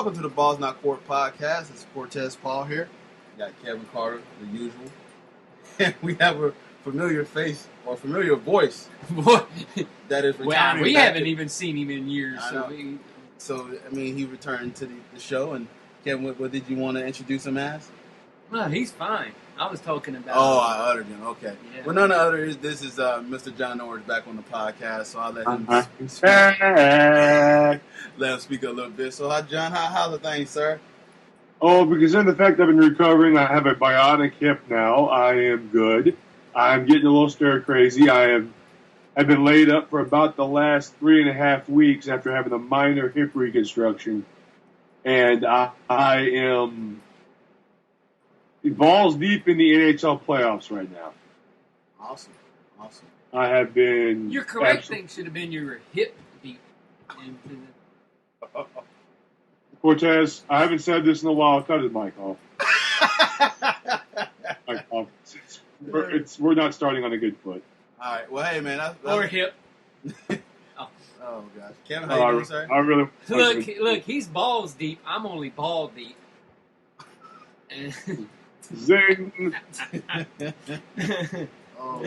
Welcome to the Balls Not Court podcast. It's Cortez Paul here. We got Kevin Carter, the usual. And we have a familiar face or familiar voice that is returning. Wow, we haven't even seen him in years. So he returned to the show. And Kevin, what did you want to introduce him as? No, he's fine. I was talking about... Oh, I uttered him. Okay. Yeah. Well, none other. This is Mr. John Norris back on the podcast, so I'll let him speak a little bit. So, John, how are things, sir? Oh, because in the fact I've been recovering, I have a bionic hip now. I am good. I'm getting a little stir crazy. I've been laid up for about the last 3.5 weeks after having a minor hip reconstruction, and I am balls deep in the NHL playoffs right now. Awesome. I have been... Your correct thing should have been your hip deep. Cortez, I haven't said this in a while. Cut his mic off. We're not starting on a good foot. All right. Well, hey, man. Or hip. Oh, gosh. Kevin, how you doing, sir? I really... Look, he's balls deep. I'm only ball deep. Zing. Oh,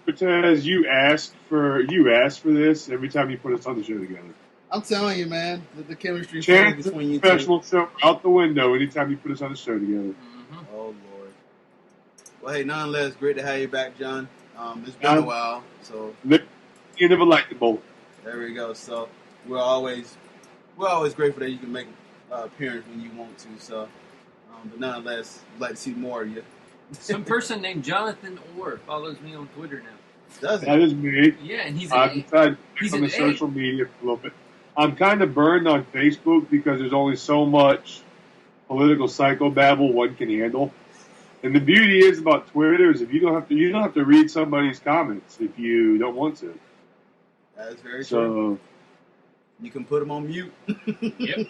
Cortez, you asked for this every time you put us on the show together. I'm telling you, man, the chemistry Chance between you professional two. show out the window anytime you put us on the show together. Mm-hmm. Oh, Lord. Well, hey, nonetheless, great to have you back, John. It's been a while, so You never liked the boat. there we go. So we're always grateful that you can make appearance when you want to. So, but nonetheless, I'd like to see more of you. Some person named Jonathan Orr follows me on Twitter now. Does it? That is me. Yeah, and he's I've decided he's on an the social media for a little bit. I'm kind of burned on Facebook because there's only so much political psychobabble one can handle. And the beauty is about Twitter is you don't have to read somebody's comments if you don't want to. That is very true. So You can put them on mute. Yep.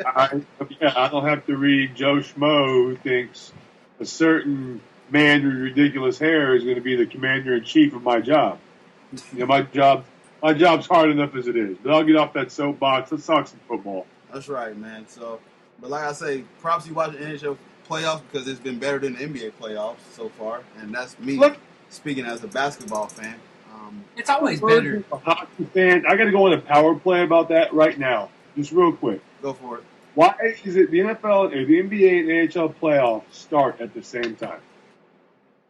I don't have to read Joe Schmo who thinks a certain man with ridiculous hair is going to be the commander-in-chief of my job. My job's hard enough as it is. But I'll get off that soapbox. Let's talk some football. That's right, man. So, but like I say, props you watching NHL playoffs because it's been better than the NBA playoffs so far, and that's me speaking as a basketball fan. It's always better. A hockey fan. I got to go on a power play about that right now, just real quick. Go for it. Why is it the NFL or the NBA and NHL playoffs start at the same time?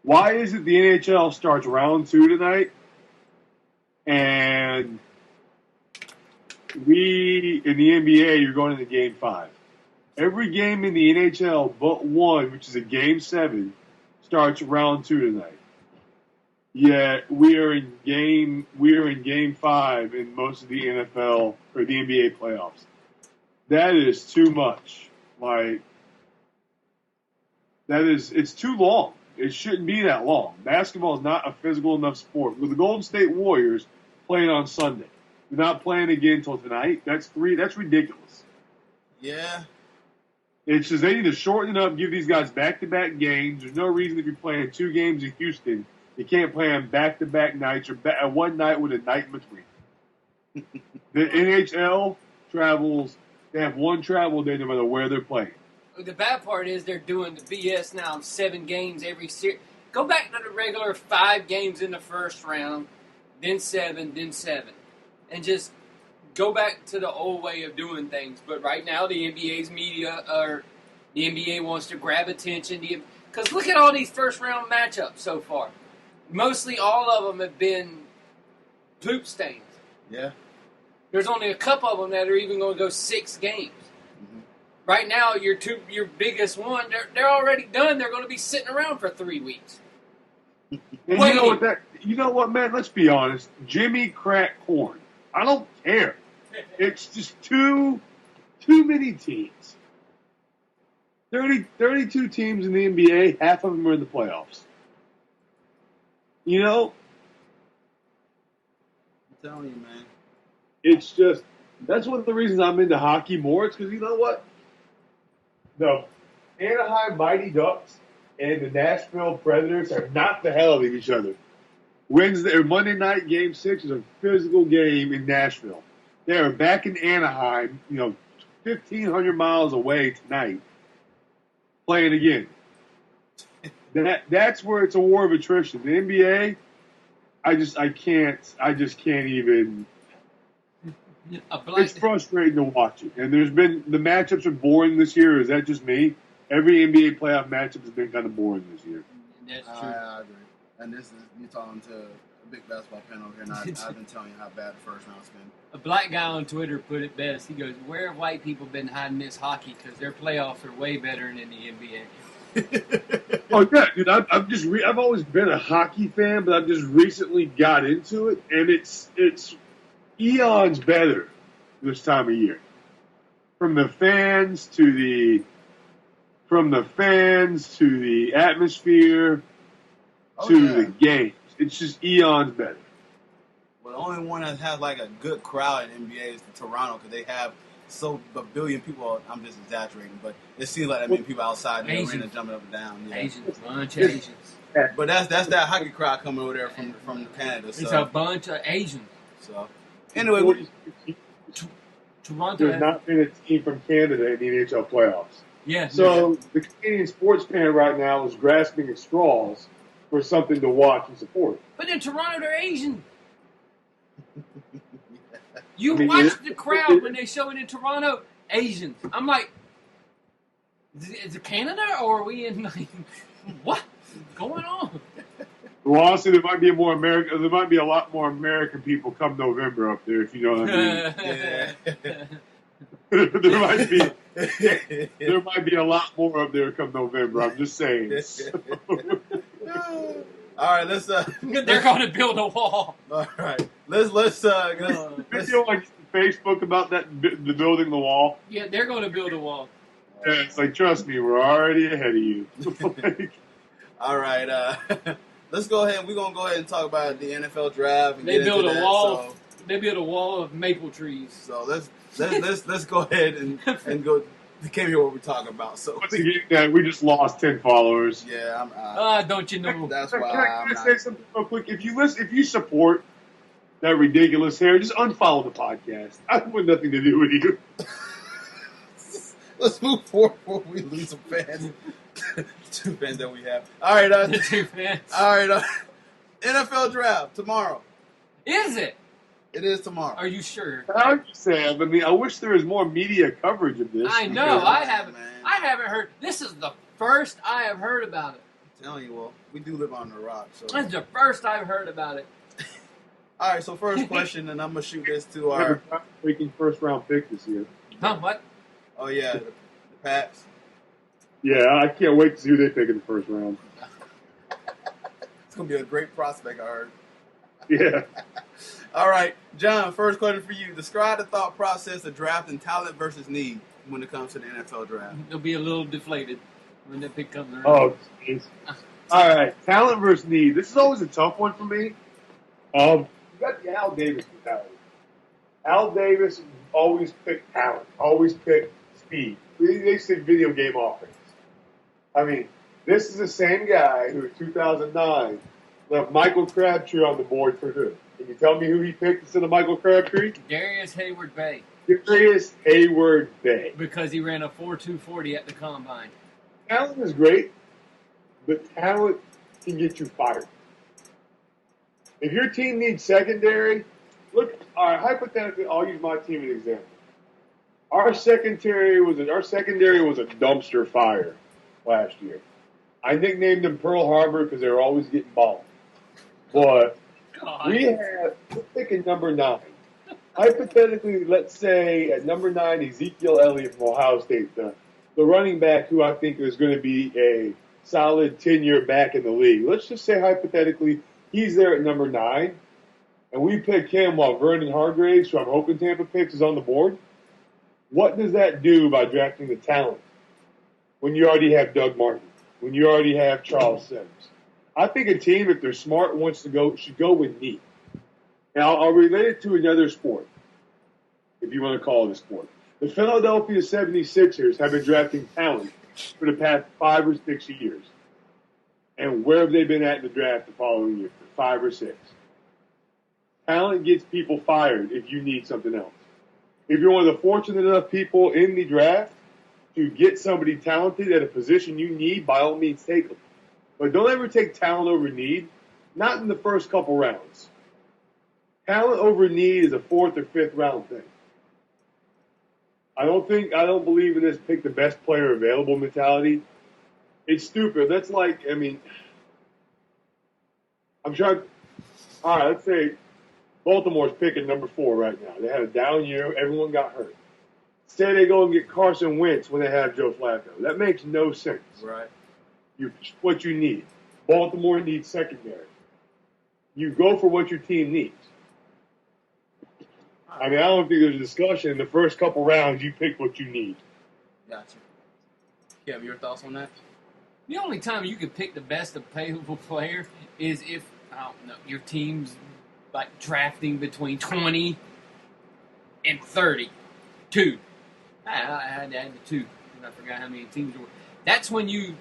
Why is it the NHL starts round 2 tonight, and we in the NBA you're going into Game 5? Every game in the NHL but one, which is a Game 7, starts round 2 tonight. Yet we are in Game 5 in most of the NFL or the NBA playoffs. That is too much. It's too long. It shouldn't be that long. Basketball is not a physical enough sport. With the Golden State Warriors playing on Sunday, they're not playing again until tonight. That's ridiculous. Yeah. It's just they need to shorten it up, give these guys back-to-back games. There's no reason if you're playing 2 games in Houston, you can't play on back-to-back nights or one night with a night in between. The NHL travels, they have one travel day no matter where they're playing. The bad part is they're doing the BS now of 7 games every series. Go back to the regular 5 games in the first round, then 7, and just go back to the old way of doing things. But right now, the NBA's media, or the NBA wants to grab attention. Because look at all these first-round matchups so far. Mostly all of them have been poop stains. Yeah. There's only a couple of them that are even going to go 6 games. Mm-hmm. Right now, your biggest one, they're already done. They're going to be sitting around for 3 weeks. And you know what, man? Let's be honest. Jimmy cracked corn. I don't care. It's just too many teams. 32 teams in the NBA, half of them are in the playoffs. You know? I'm telling you, man. It's just, that's one of the reasons I'm into hockey more. It's because, you know what? The Anaheim Mighty Ducks and the Nashville Predators are not the hell of each other. Monday night Game 6 is a physical game in Nashville. They are back in Anaheim, 1,500 miles away tonight, playing again. That's where it's a war of attrition. The NBA, I just can't even. It's frustrating to watch it. And the matchups are boring this year. Is that just me? Every NBA playoff matchup has been kind of boring this year. That's true. I agree. And this is you talking to a big basketball fan over here, and I've been telling you how bad the first round's been. A black guy on Twitter put it best. He goes, "Where have white people been hiding this hockey? Because their playoffs are way better than the NBA." Oh yeah, dude! I've always been a hockey fan, but I've just recently got into it, and it's eons better this time of year. From the fans to the atmosphere to the games, it's just eons better. Well, the only one that has like a good crowd in NBA is Toronto because they have a billion people. I'm just exaggerating, but it seems like that many people outside the arena jumping up and down. Yeah. Asians, bunch of Asians. But that's that hockey crowd coming over there from Canada. So. It's a bunch of Asians. So anyway, Toronto. There's not been a team from Canada in the NHL playoffs. Yeah. So the Canadian sports fan right now is grasping at straws for something to watch and support. But in Toronto, they're Asian. You watch the crowd when they show it in Toronto, Asians. I'm like, is it Canada or are we in like, what's going on? Well, honestly, there might be a lot more American people come November up there, if you know what I mean. there might be a lot more up there come November. I'm just saying. All right, let's. They're going to build a wall. All right, let's video on Facebook about the building the wall. Yeah, they're going to build a wall. Yeah, it's like, trust me, we're already ahead of you. All right, let's go ahead. We're gonna go ahead and talk about the NFL draft. And they built a wall. So. They built a wall of maple trees. So let's go ahead and go. They came here what we're talking about. So we just lost 10 followers. Yeah, I'm. Don't you know? That's why. Can I say something real quick? If you support that ridiculous hair, just unfollow the podcast. I want nothing to do with you. Let's move forward before we lose some fans. 2 fans that we have. All right, 2 fans. All right, NFL draft tomorrow. Is it? It is tomorrow. Are you sure? How you say? I mean, I wish there was more media coverage of this. I know. I haven't heard. This is the first I have heard about it. I'm telling you, well, we do live on the rock. So this is the first I've heard about it. All right. So first question, and I'm gonna shoot this to our breaking first round pick this year. Huh? What? Oh yeah, the Pats. Yeah, I can't wait to see who they pick in the first round. It's gonna be a great prospect, I heard. Yeah. All right, John, first question for you. Describe the thought process of drafting talent versus need when it comes to the NFL draft. They'll be a little deflated when that pick comes around. Oh, jeez. All right, talent versus need. This is always a tough one for me. You got the Al Davis mentality. Al Davis always picked talent, always picked speed. They say video game offense. I mean, this is the same guy who in 2009 left Michael Crabtree on the board for who? Can you tell me who he picked instead of Michael Crabtree? Darius Hayward-Bay. Darius Hayward-Bay. Because he ran a 4.240 at the combine. Talent is great, but talent can get you fired. If your team needs secondary, look. All right, hypothetically, I'll use my team as an example. Our secondary was a dumpster fire last year. I nicknamed them Pearl Harbor because they were always getting bombed. But we're picking number 9. Hypothetically, let's say at number 9, Ezekiel Elliott from Ohio State, the running back who I think is going to be a solid 10-year back in the league. Let's just say hypothetically he's there at number 9, and we pick him while Vernon Hargreaves, who I'm hoping Tampa picks, is on the board. What does that do by drafting the talent when you already have Doug Martin, when you already have Charles Sims? I think a team, if they're smart, should go with need. Now, I'll relate it to another sport, if you want to call it a sport. The Philadelphia 76ers have been drafting talent for the past 5 or 6 years. And where have they been at in the draft the following year? 5 or 6. Talent gets people fired if you need something else. if you're one of the fortunate enough people in the draft to get somebody talented at a position you need, by all means take them. But don't ever take talent over need, not in the first couple rounds. Talent over need is a 4th or 5th round thing. I don't believe in this pick the best player available mentality. It's stupid. That's like, I'm trying. All right, let's say Baltimore's picking number 4 right now. They had a down year. Everyone got hurt. Say they go and get Carson Wentz when they have Joe Flacco. That makes no sense. Right. What you need. Baltimore needs secondary. You go for what your team needs. I don't think there's a discussion. In the first couple rounds, you pick what you need. Gotcha. Kevin, your thoughts on that? The only time you could pick the best available player is if, I don't know, your team's like drafting between 20 and 32. I had to add the 2, and I forgot how many teams there were. That's when you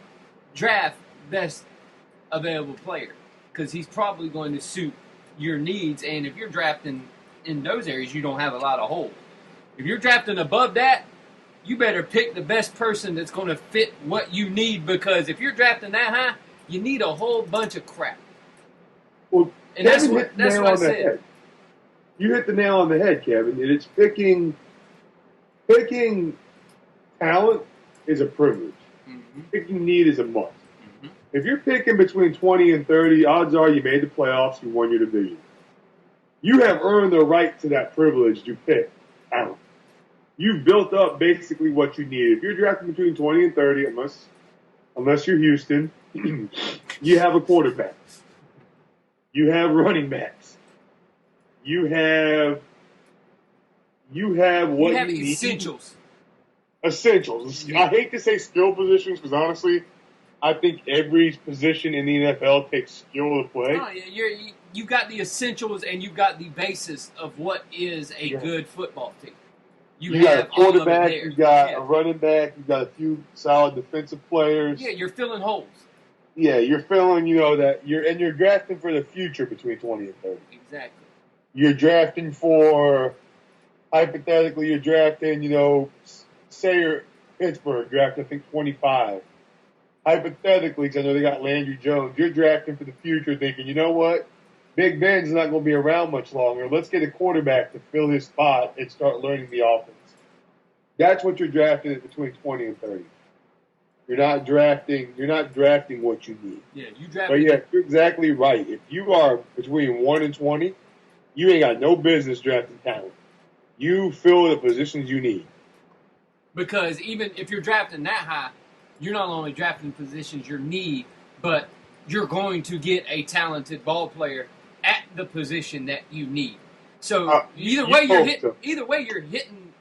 draft best available player, because he's probably going to suit your needs, and if you're drafting in those areas, you don't have a lot of holes. If you're drafting above that, you better pick the best person that's going to fit what you need, because if you're drafting that high, you need a whole bunch of crap. Well, and that's what I said. Head. You hit the nail on the head, Kevin. And it's picking talent is a privilege. Mm-hmm. Picking need is a must. Mm-hmm. If you're picking between 20 and 30, odds are you made the playoffs, you won your division. You have earned the right to that privilege to pick talent. You've built up basically what you need. If you're drafting between 20 and 30, unless you're Houston, you have a quarterback. You have running backs. You have what you need. Essentials. Essentials. I hate to say skill positions because honestly, I think every position in the NFL takes skill to play. No, you got the essentials and you got the basis of what is a good football team. You got a quarterback, you got a running back, you got a few solid defensive players. Yeah, you're filling holes. Yeah, you're filling, that you're drafting for the future between 20 and 30. Exactly. You're drafting for, hypothetically, you're drafting, say you're Pittsburgh, drafting, I think, 25. Hypothetically, because I know they got Landry Jones, you're drafting for the future thinking, you know what? Big Ben's not going to be around much longer. Let's get a quarterback to fill his spot and start learning the offense. That's what you're drafting at between 20 and 30. You're not drafting what you need. Yeah, you draft. But yeah, you're exactly right. If you are between 1 and 20, you ain't got no business drafting talent. You fill the positions you need. Because even if you're drafting that high, you're not only drafting positions you need, but you're going to get a talented ball player at the position that you need. So either way you're hitting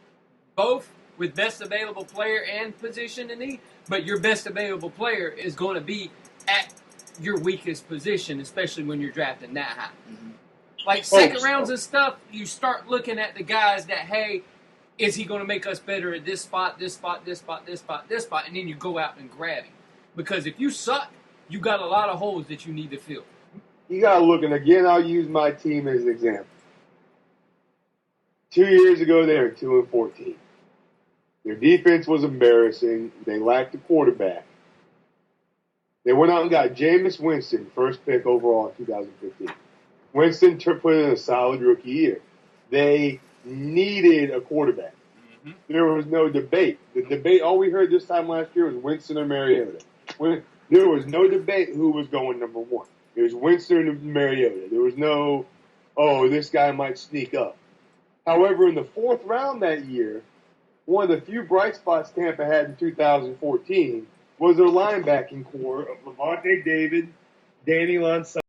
both with best available player and position in need, but your best available player is going to be at your weakest position, especially when you're drafting that high. Mm-hmm. Like second rounds and stuff, you start looking at the guys that, hey, is he going to make us better at this spot, this spot, this spot, this spot, this spot, and then you go out and grab him. Because if you suck, you got a lot of holes that you need to fill. You got to look, and again, I'll use my team as an example. 2 years ago, they were 2-14. Their defense was embarrassing. They lacked a quarterback. They went out and got Jameis Winston, first pick overall in 2015. Winston put in a solid rookie year. They needed a quarterback. Mm-hmm. There was no debate. The debate, all we heard this time last year was Winston or Mariota. There was no debate who was going number one. It was Winston and Mariota. There was no, this guy might sneak up. However, in the fourth round that year, one of the few bright spots Tampa had in 2014 was their linebacking core of Levante David, Danny Lonside,